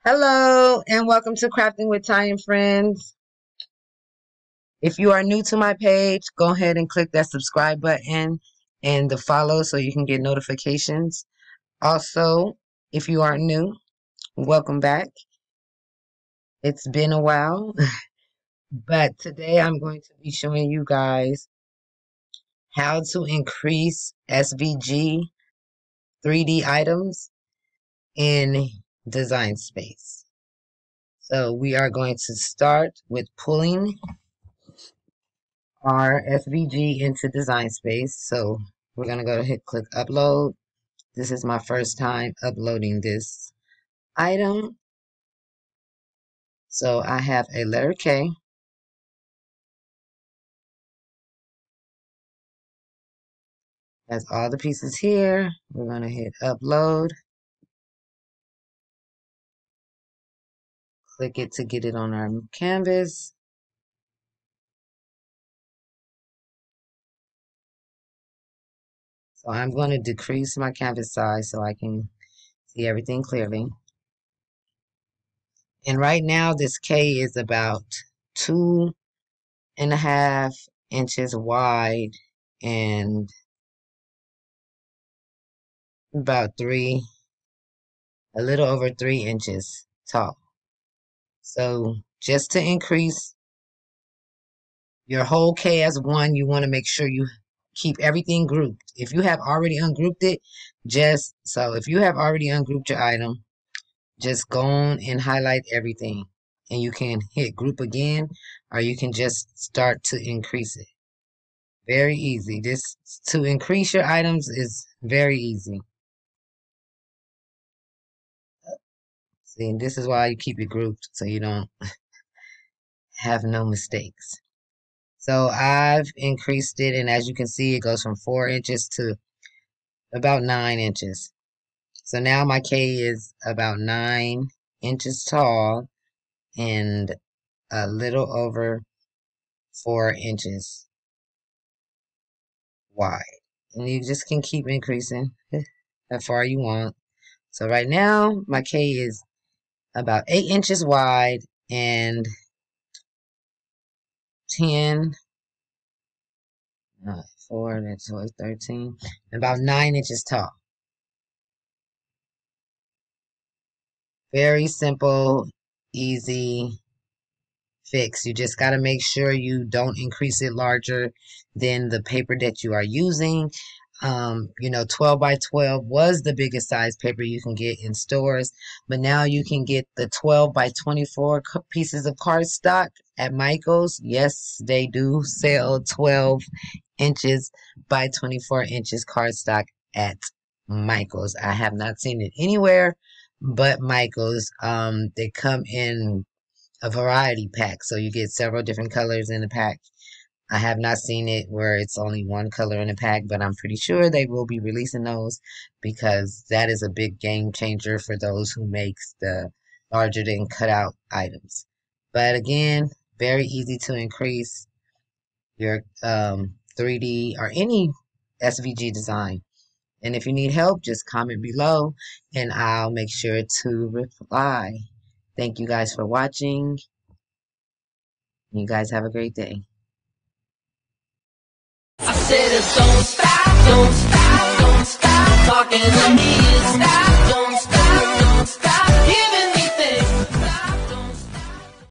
Hello and welcome to Crafting with Ty and Friends. If you are new to my page, go ahead and click that subscribe button and the follow so you can get notifications. Also, if you aren't new, welcome back. It's been a while, but today I'm going to be showing you guys how to increase SVG 3D items in Design Space. So we are going to start with pulling our SVG into Design Space. So we're going to go ahead and click upload. This is my first time uploading this item. So I have a letter K. Has all the pieces here. We're going to hit upload. Click it to get it on our canvas. So I'm going to decrease my canvas size so I can see everything clearly. And right now this K is about 2.5 inches wide and about a little over 3 inches tall. So just to increase your whole K as one, you want to make sure you keep everything grouped. If you have already ungrouped it, if you have already ungrouped your item, just go on and highlight everything. And you can hit group again, or you can just start to increase it. Very easy. This to increase your items is very easy. See, this is why you keep it grouped so you don't have no mistakes. So I've increased it, and as you can see, it goes from 4 inches to about 9 inches. So now my K is about 9 inches tall and a little over 4 inches wide. And you just can keep increasing how far you want. So right now, my K is about 8 inches wide and 10, 4, that's 13, about 9 inches tall. Very simple, easy fix. You just got to make sure you don't increase it larger than the paper that you are using. 12 by 12 was the biggest size paper you can get in stores, but now you can get the 12 by 24 pieces of cardstock at Michael's. Yes, they do sell 12 inches by 24 inches cardstock at Michael's. I have not seen it anywhere but Michael's. They come in a variety pack, so you get several different colors in the pack. I have not seen it where it's only one color in the pack, but I'm pretty sure they will be releasing those because that is a big game changer for those who makes the larger than cutout items. But again, very easy to increase your 3D or any SVG design. And if you need help, just comment below and I'll make sure to reply. Thank you guys for watching. You guys have a great day. I said it's don't stop, don't stop, don't stop talking to me. Stop, don't stop, don't stop giving.